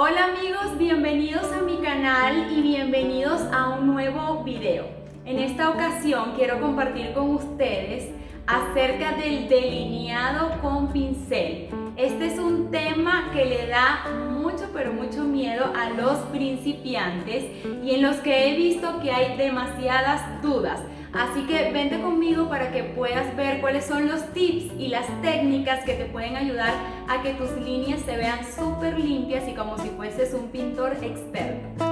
Hola amigos, bienvenidos a mi canal y bienvenidos a un nuevo video. En esta ocasión quiero compartir con ustedes acerca del delineado con pincel. Este es un tema que le da mucho pero mucho miedo a los principiantes y en los que he visto que hay demasiadas dudas. Así que vente conmigo para que puedas ver cuáles son los tips y las técnicas que te pueden ayudar a que tus líneas se vean súper limpias y como si fueses un pintor experto.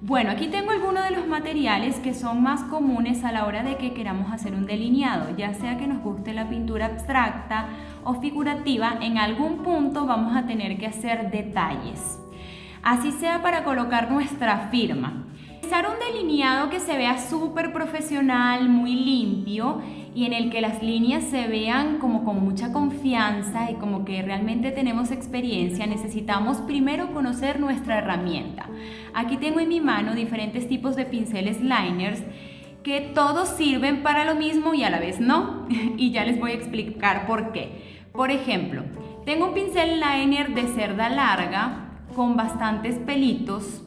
Bueno, aquí tengo algunos de los materiales que son más comunes a la hora de que queramos hacer un delineado, ya sea que nos guste la pintura abstracta o figurativa, en algún punto vamos a tener que hacer detalles, así sea para colocar nuestra firma. Realizar un delineado que se vea súper profesional, muy limpio y en el que las líneas se vean como con mucha confianza y como que realmente tenemos experiencia, necesitamos primero conocer nuestra herramienta. Aquí tengo en mi mano diferentes tipos de pinceles liners que todos sirven para lo mismo y a la vez no, y ya les voy a explicar por qué. Por ejemplo, tengo un pincel liner de cerda larga con bastantes pelitos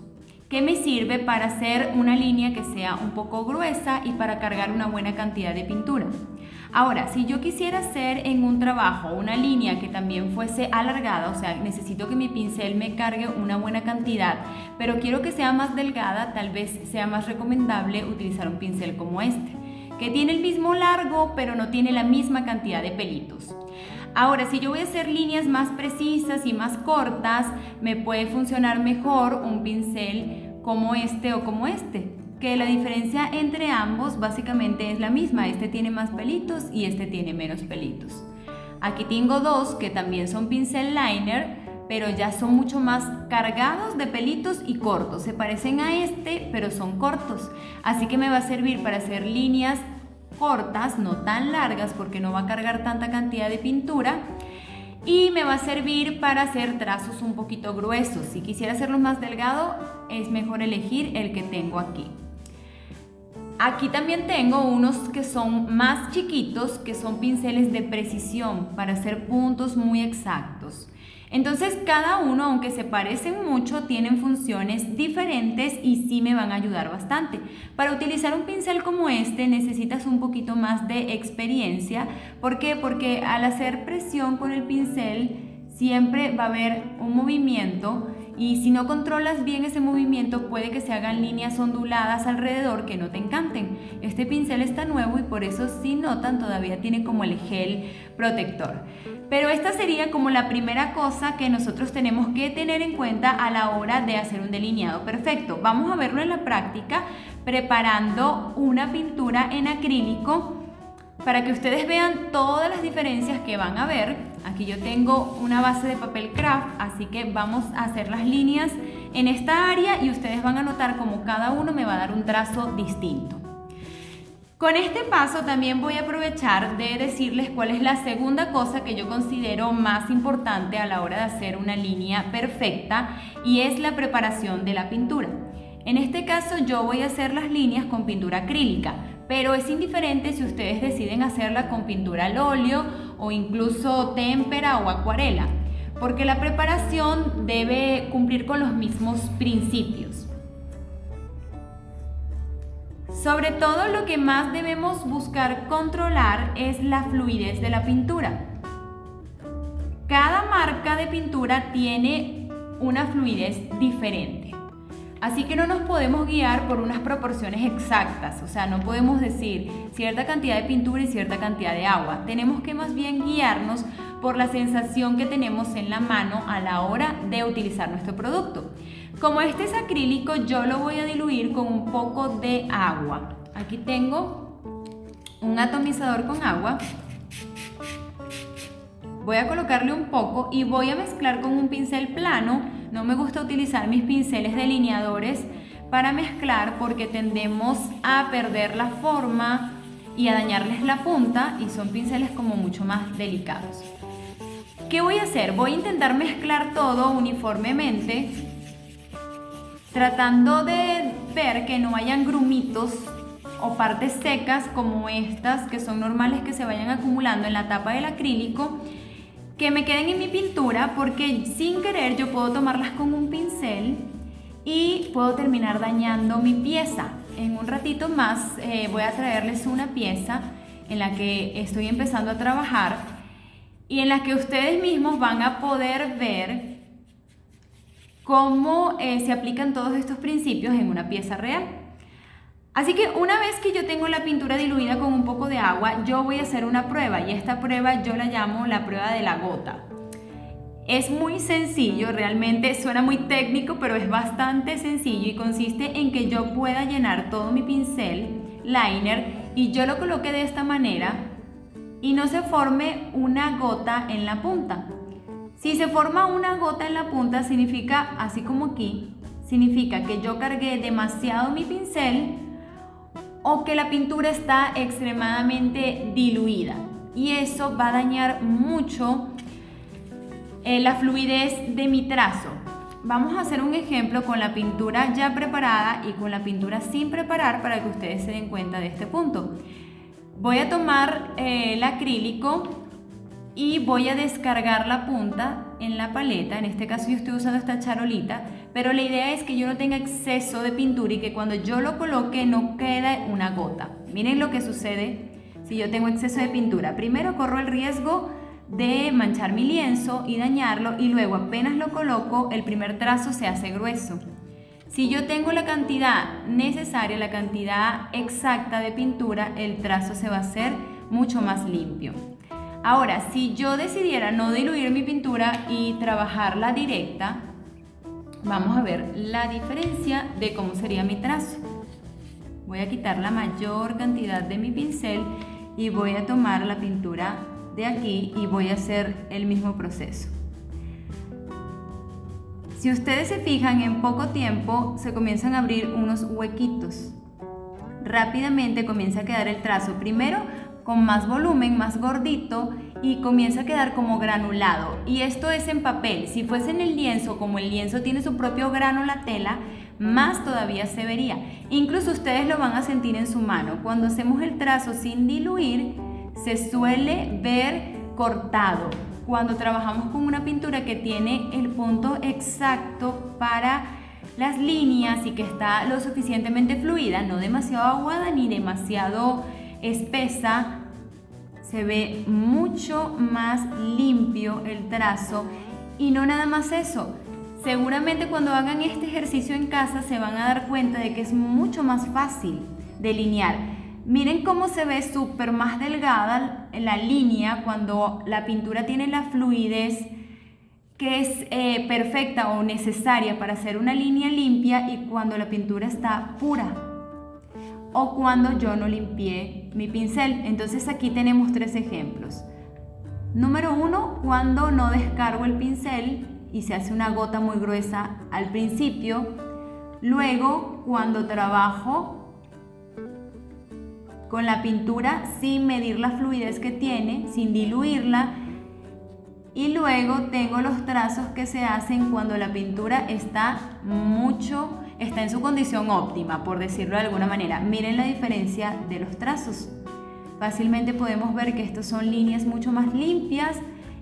que me sirve para hacer una línea que sea un poco gruesa y para cargar una buena cantidad de pintura. Ahora, si yo quisiera hacer en un trabajo una línea que también fuese alargada, o sea, necesito que mi pincel me cargue una buena cantidad, pero quiero que sea más delgada, tal vez sea más recomendable utilizar un pincel como este, que tiene el mismo largo, pero no tiene la misma cantidad de pelitos. Ahora, si yo voy a hacer líneas más precisas y más cortas, me puede funcionar mejor un pincel como este o como este, que la diferencia entre ambos básicamente es la misma. Este tiene más pelitos y este tiene menos pelitos. Aquí tengo dos que también son pincel liner, pero ya son mucho más cargados de pelitos y cortos. Se parecen a este, pero son cortos. Así que me va a servir para hacer líneas cortas, no tan largas porque no va a cargar tanta cantidad de pintura, y me va a servir para hacer trazos un poquito gruesos. Si quisiera hacerlo más delgado, es mejor elegir el que tengo aquí. Aquí también tengo unos que son más chiquitos, que son pinceles de precisión para hacer puntos muy exactos. Entonces cada uno, aunque se parecen mucho, tienen funciones diferentes y sí me van a ayudar bastante. Para utilizar un pincel como este necesitas un poquito más de experiencia. ¿Por qué? Porque al hacer presión con el pincel siempre va a haber un movimiento y si no controlas bien ese movimiento puede que se hagan líneas onduladas alrededor que no te encanten. Este pincel está nuevo y por eso si notan todavía tiene como el gel protector. Pero esta sería como la primera cosa que nosotros tenemos que tener en cuenta a la hora de hacer un delineado perfecto. Vamos a verlo en la práctica preparando una pintura en acrílico para que ustedes vean todas las diferencias que van a ver. Aquí yo tengo una base de papel craft, así que vamos a hacer las líneas en esta área y ustedes van a notar como cada uno me va a dar un trazo distinto. Con este paso también voy a aprovechar de decirles cuál es la segunda cosa que yo considero más importante a la hora de hacer una línea perfecta y es la preparación de la pintura. En este caso yo voy a hacer las líneas con pintura acrílica, pero es indiferente si ustedes deciden hacerla con pintura al óleo o incluso témpera o acuarela, porque la preparación debe cumplir con los mismos principios. Sobre todo lo que más debemos buscar controlar es la fluidez de la pintura. Cada marca de pintura tiene una fluidez diferente. Así que no nos podemos guiar por unas proporciones exactas, o sea, no podemos decir cierta cantidad de pintura y cierta cantidad de agua. Tenemos que más bien guiarnos por la sensación que tenemos en la mano a la hora de utilizar nuestro producto. Como este es acrílico, yo lo voy a diluir con un poco de agua. Aquí tengo un atomizador con agua. Voy a colocarle un poco y voy a mezclar con un pincel plano. No me gusta utilizar mis pinceles delineadores para mezclar porque tendemos a perder la forma y a dañarles la punta y son pinceles como mucho más delicados. ¿Qué voy a hacer? Voy a intentar mezclar todo uniformemente, tratando de ver que no hayan grumitos o partes secas como estas que son normales que se vayan acumulando en la tapa del acrílico que me queden en mi pintura, porque sin querer yo puedo tomarlas con un pincel y puedo terminar dañando mi pieza. En un ratito más voy a traerles una pieza en la que estoy empezando a trabajar y en la que ustedes mismos van a poder ver cómo se aplican todos estos principios en una pieza real. Así que una vez que yo tengo la pintura diluida con un poco de agua, yo voy a hacer una prueba, y esta prueba yo la llamo la prueba de la gota. Es muy sencillo, realmente suena muy técnico, pero es bastante sencillo y consiste en que yo pueda llenar todo mi pincel liner y yo lo coloque de esta manera y no se forme una gota en la punta. Si se forma una gota en la punta, significa, así como aquí, significa que yo cargué demasiado mi pincel o que la pintura está extremadamente diluida, y eso va a dañar mucho la fluidez de mi trazo. Vamos a hacer un ejemplo con la pintura ya preparada y con la pintura sin preparar para que ustedes se den cuenta de este punto. Voy a tomar el acrílico y voy a descargar la punta en la paleta. En este caso yo estoy usando esta charolita, pero la idea es que yo no tenga exceso de pintura y que cuando yo lo coloque no quede una gota. Miren lo que sucede si yo tengo exceso de pintura. Primero corro el riesgo de manchar mi lienzo y dañarlo, y luego apenas lo coloco el primer trazo se hace grueso. Si yo tengo la cantidad necesaria, la cantidad exacta de pintura, el trazo se va a hacer mucho más limpio. Ahora, si yo decidiera no diluir mi pintura y trabajarla directa, vamos a ver la diferencia de cómo sería mi trazo. Voy a quitar la mayor cantidad de mi pincel y voy a tomar la pintura de aquí y voy a hacer el mismo proceso. Si ustedes se fijan, en poco tiempo se comienzan a abrir unos huequitos. Rápidamente comienza a quedar el trazo, primero con más volumen, más gordito, y comienza a quedar como granulado. Y esto es en papel. Si fuese en el lienzo, como el lienzo tiene su propio grano la tela, más todavía se vería. Incluso ustedes lo van a sentir en su mano. Cuando hacemos el trazo sin diluir, se suele ver cortado. Cuando trabajamos con una pintura que tiene el punto exacto para las líneas y que está lo suficientemente fluida, no demasiado aguada ni demasiado espesa, se ve mucho más limpio el trazo. Y no nada más eso, seguramente cuando hagan este ejercicio en casa se van a dar cuenta de que es mucho más fácil delinear. Miren cómo se ve súper más delgada la línea cuando la pintura tiene la fluidez que es perfecta o necesaria para hacer una línea limpia, y cuando la pintura está pura o cuando yo no limpié mi pincel. Entonces aquí tenemos tres ejemplos. Número 1, cuando no descargo el pincel y se hace una gota muy gruesa al principio. Luego, cuando trabajo con la pintura sin medir la fluidez que tiene, sin diluirla. Y luego tengo los trazos que se hacen cuando la pintura está en su condición óptima, por decirlo de alguna manera. Miren la diferencia de los trazos. Fácilmente podemos ver que estos son líneas mucho más limpias.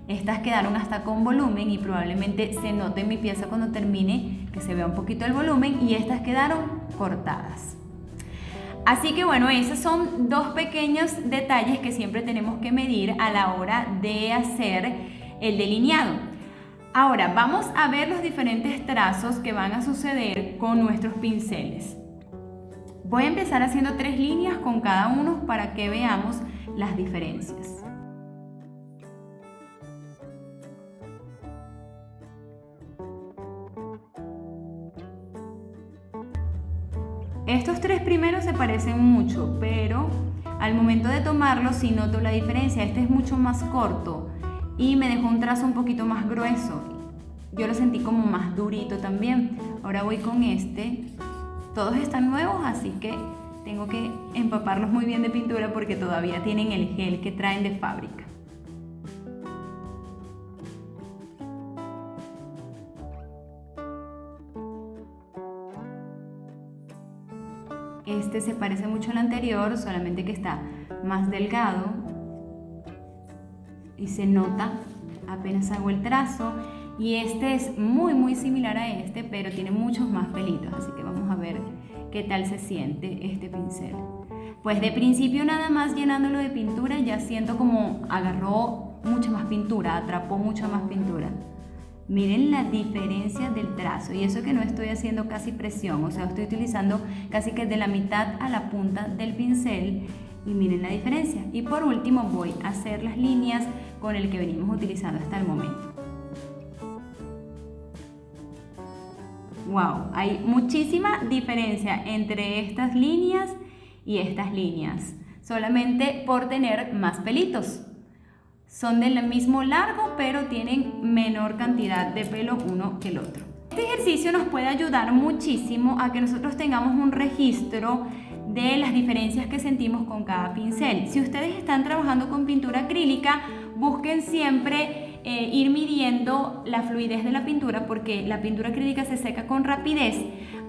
Estas quedaron hasta con volumen y probablemente se note en mi pieza cuando termine que se vea un poquito el volumen, y estas quedaron cortadas. Así que bueno, esos son dos pequeños detalles que siempre tenemos que medir a la hora de hacer el delineado. Ahora vamos a ver los diferentes trazos que van a suceder con nuestros pinceles. Voy a empezar haciendo 3 líneas con cada uno para que veamos las diferencias. Estos 3 primeros se parecen mucho, pero al momento de tomarlos sí noto la diferencia. Este es mucho más corto y me dejó un trazo un poquito más grueso. Yo lo sentí como más durito también. Ahora voy con este. Todos están nuevos, así que tengo que empaparlos muy bien de pintura porque todavía tienen el gel que traen de fábrica. Este se parece mucho al anterior, solamente que está más delgado y se nota, a apenas hago el trazo. Y este es muy similar a este, pero tiene muchos más pelitos, así que vamos a ver qué tal se siente este pincel. Pues de principio nada más llenándolo de pintura ya siento como agarró mucha más pintura, atrapó mucha más pintura. Miren la diferencia del trazo, y eso que no estoy haciendo casi presión, o sea, estoy utilizando casi que de la mitad a la punta del pincel, y miren la diferencia. Y por último voy a hacer las líneas con el que venimos utilizando hasta el momento. Wow, hay muchísima diferencia entre estas líneas y estas líneas, solamente por tener más pelitos. Son del mismo largo, pero tienen menor cantidad de pelo uno que el otro. Este ejercicio nos puede ayudar muchísimo a que nosotros tengamos un registro de las diferencias que sentimos con cada pincel. Si ustedes están trabajando con pintura acrílica, busquen siempre ir midiendo la fluidez de la pintura, porque la pintura acrílica se seca con rapidez,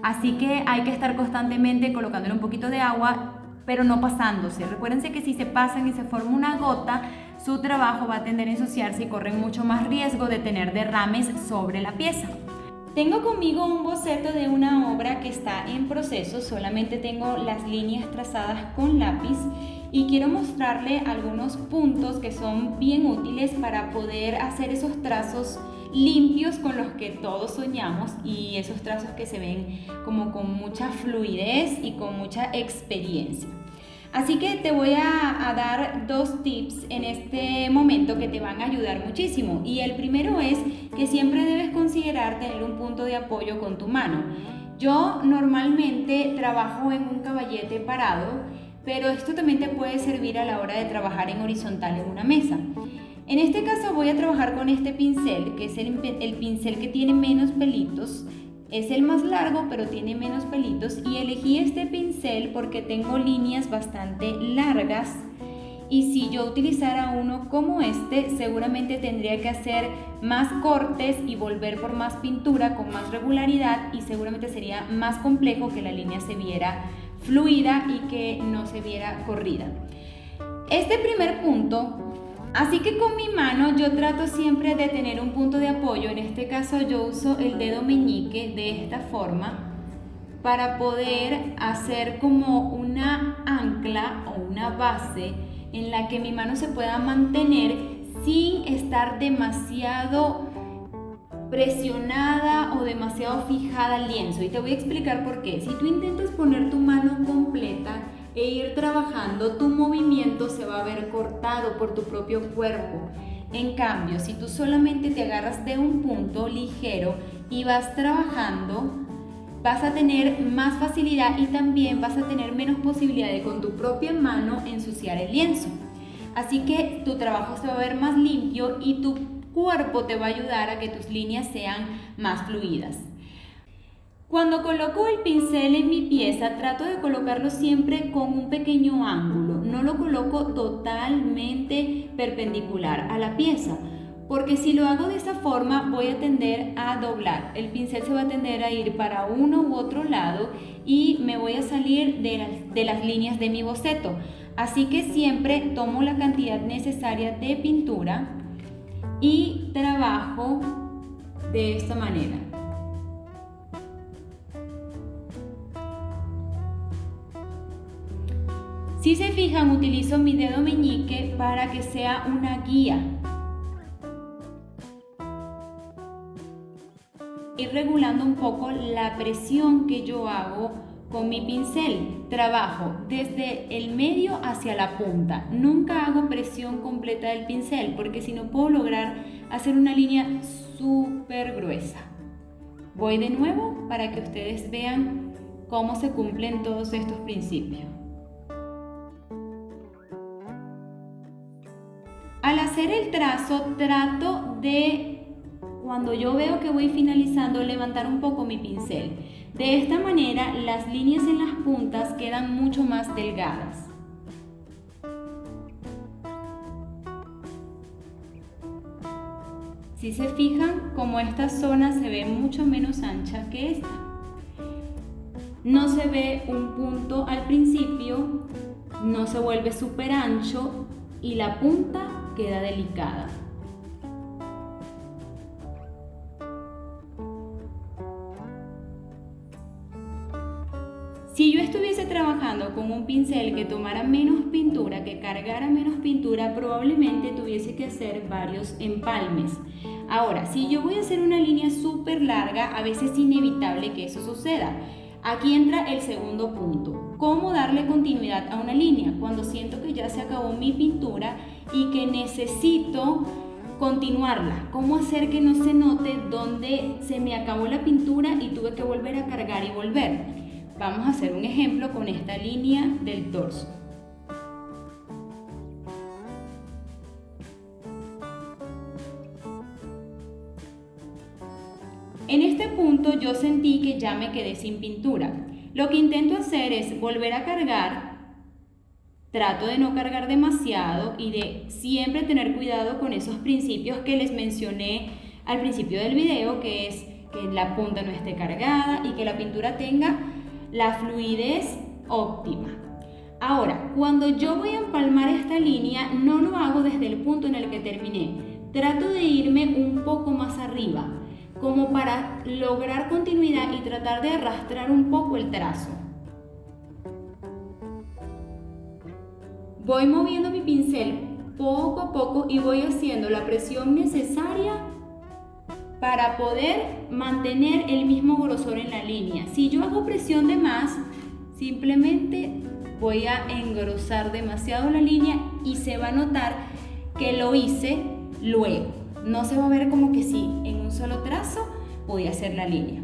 así que hay que estar constantemente colocándole un poquito de agua, pero no pasándose. Recuérdense que si se pasan y se forma una gota, su trabajo va a tender a ensuciarse y corren mucho más riesgo de tener derrames sobre la pieza. Tengo conmigo un boceto de una obra que está en proceso, solamente tengo las líneas trazadas con lápiz y quiero mostrarle algunos puntos que son bien útiles para poder hacer esos trazos limpios con los que todos soñamos, y esos trazos que se ven como con mucha fluidez y con mucha experiencia. Así que te voy a dar dos tips en este momento que te van a ayudar muchísimo. Y el primero es que siempre debes considerar tener un punto de apoyo con tu mano. Yo normalmente trabajo en un caballete parado, pero esto también te puede servir a la hora de trabajar en horizontal en una mesa. En este caso voy a trabajar con este pincel, que es el pincel que tiene menos pelitos. Es el más largo, pero tiene menos pelitos, y elegí este pincel porque tengo líneas bastante largas, y si yo utilizara uno como este, seguramente tendría que hacer más cortes y volver por más pintura con más regularidad, y seguramente sería más complejo que la línea se viera fluida y que no se viera corrida. Este primer punto, así que con mi mano yo trato siempre de tener un punto de apoyo. En este caso yo uso el dedo meñique de esta forma para poder hacer como una ancla o una base en la que mi mano se pueda mantener sin estar demasiado presionada o demasiado fijada al lienzo. Y te voy a explicar por qué. Si tú intentas poner tu mano completa e ir trabajando, tu movimiento se va a ver cortado por tu propio cuerpo. En cambio, si tú solamente te agarras de un punto ligero y vas trabajando, vas a tener más facilidad y también vas a tener menos posibilidad de con tu propia mano ensuciar el lienzo. Así que tu trabajo se va a ver más limpio y tu cuerpo te va a ayudar a que tus líneas sean más fluidas. Cuando coloco el pincel en mi pieza, trato de colocarlo siempre con un pequeño ángulo. No lo coloco totalmente perpendicular a la pieza, porque si lo hago de esa forma voy a tender a doblar. El pincel se va a tender a ir para uno u otro lado y me voy a salir de las líneas de mi boceto. Así que siempre tomo la cantidad necesaria de pintura y trabajo de esta manera. Si se fijan, utilizo mi dedo meñique para que sea una guía. Ir regulando un poco la presión que yo hago con mi pincel. Trabajo desde el medio hacia la punta. Nunca hago presión completa del pincel porque si no puedo lograr hacer una línea súper gruesa. Voy de nuevo para que ustedes vean cómo se cumplen todos estos principios. Al hacer el trazo, trato de, cuando yo veo que voy finalizando, levantar un poco mi pincel. De esta manera, las líneas en las puntas quedan mucho más delgadas. Si se fijan, como esta zona se ve mucho menos ancha que esta. No se ve un punto al principio, no se vuelve súper ancho y la punta queda delicada. Si yo estuviese trabajando con un pincel que tomara menos pintura, que cargara menos pintura, probablemente tuviese que hacer varios empalmes. Ahora, si yo voy a hacer una línea súper larga, a veces es inevitable que eso suceda. Aquí entra el segundo punto. ¿Cómo darle continuidad a una línea? Cuando siento que ya se acabó mi pintura y que necesito continuarla. ¿Cómo hacer que no se note dónde se me acabó la pintura y tuve que volver a cargar y volver? Vamos a hacer un ejemplo con esta línea del torso. En este punto yo sentí que ya me quedé sin pintura. Lo que intento hacer es volver a cargar, trato de no cargar demasiado y de siempre tener cuidado con esos principios que les mencioné al principio del video, que es que la punta no esté cargada y que la pintura tenga la fluidez óptima. Ahora, cuando yo voy a empalmar esta línea, no lo hago desde el punto en el que terminé. Trato de irme un poco más arriba, como para lograr continuidad y tratar de arrastrar un poco el trazo. Voy moviendo mi pincel poco a poco y voy haciendo la presión necesaria para poder mantener el mismo grosor en la línea. Si yo hago presión de más, simplemente voy a engrosar demasiado la línea y se va a notar que lo hice luego. No se va a ver como que sí, en un solo trazo voy a hacer la línea.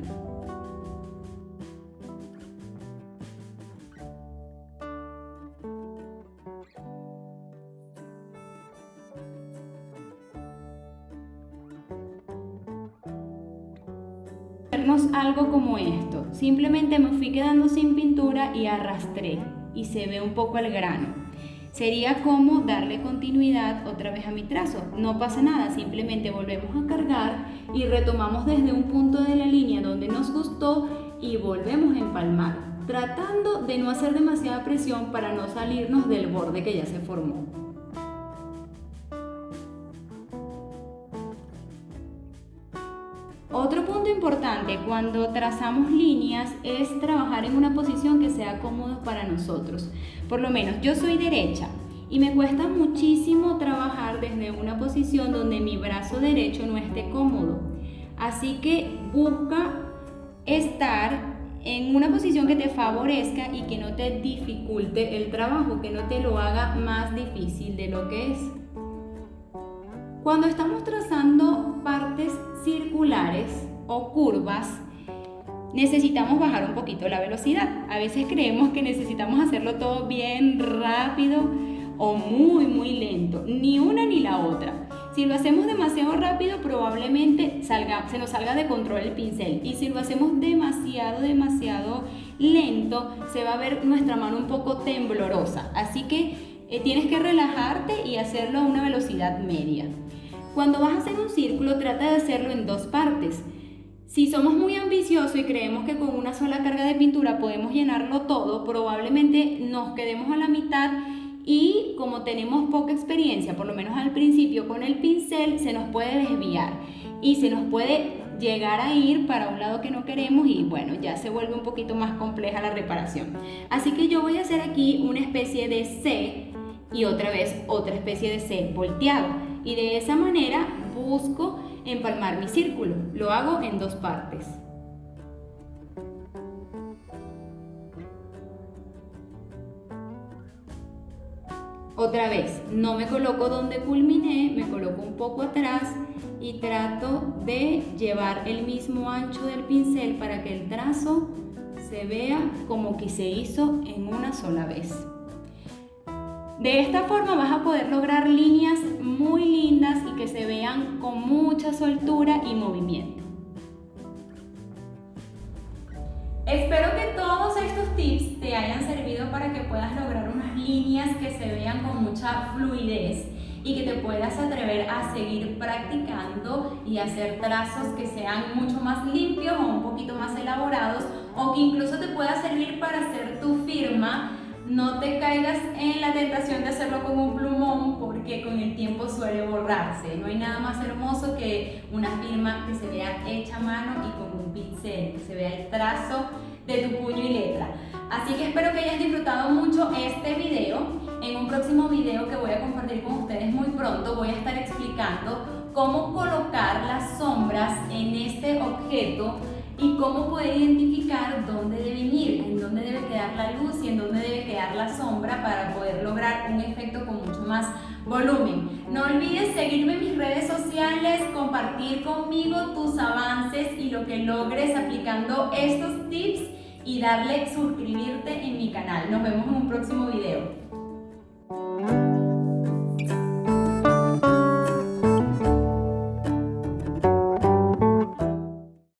Algo como esto, simplemente me fui quedando sin pintura y arrastré y se ve un poco el grano. Sería como darle continuidad otra vez a mi trazo. No pasa nada, simplemente volvemos a cargar y retomamos desde un punto de la línea donde nos gustó y volvemos a empalmar, tratando de no hacer demasiada presión para no salirnos del borde que ya se formó. Otro punto importante cuando trazamos líneas es trabajar en una posición que sea cómoda para nosotros. Por lo menos yo soy derecha y me cuesta muchísimo trabajar desde una posición donde mi brazo derecho no esté cómodo. Así que busca estar en una posición que te favorezca y que no te dificulte el trabajo, que no te lo haga más difícil de lo que es. Cuando estamos trazando partes circulares o curvas, necesitamos bajar un poquito la velocidad. A veces creemos que necesitamos hacerlo todo bien rápido o muy lento, ni una ni la otra. Si lo hacemos demasiado rápido, probablemente se nos salga de control el pincel, y si lo hacemos demasiado lento, se va a ver nuestra mano un poco temblorosa. Así que tienes que relajarte y hacerlo a una velocidad media. Cuando vas a hacer un círculo, trata de hacerlo en dos partes. Si somos muy ambiciosos y creemos que con una sola carga de pintura podemos llenarlo todo, probablemente nos quedemos a la mitad y como tenemos poca experiencia, por lo menos al principio con el pincel, se nos puede desviar y se nos puede llegar a ir para un lado que no queremos y bueno, ya se vuelve un poquito más compleja la reparación. Así que yo voy a hacer aquí una especie de C y otra vez otra especie de C volteado. Y de esa manera busco empalmar mi círculo. Lo hago en dos partes. Otra vez, no me coloco donde culminé, me coloco un poco atrás y trato de llevar el mismo ancho del pincel para que el trazo se vea como que se hizo en una sola vez. De esta forma vas a poder lograr líneas muy lindas y que se vean con mucha soltura y movimiento. Espero que todos estos tips te hayan servido para que puedas lograr unas líneas que se vean con mucha fluidez y que te puedas atrever a seguir practicando y hacer trazos que sean mucho más limpios o un poquito más elaborados, o que incluso te pueda servir para hacer tu firma No te caigas en la tentación de hacerlo con un plumón porque con el tiempo suele borrarse. No hay nada más hermoso que una firma que se vea hecha a mano y con un pincel, que se vea el trazo de tu puño y letra. Así que espero que hayas disfrutado mucho este video. En un próximo video que voy a compartir con ustedes muy pronto voy a estar explicando cómo colocar las sombras en este objeto y cómo poder identificar dónde deben ir, en dónde debe quedar la luz y en dónde debe quedar la sombra para poder lograr un efecto con mucho más volumen. No olvides seguirme en mis redes sociales, compartir conmigo tus avances y lo que logres aplicando estos tips y darle suscribirte en mi canal. Nos vemos en un próximo video.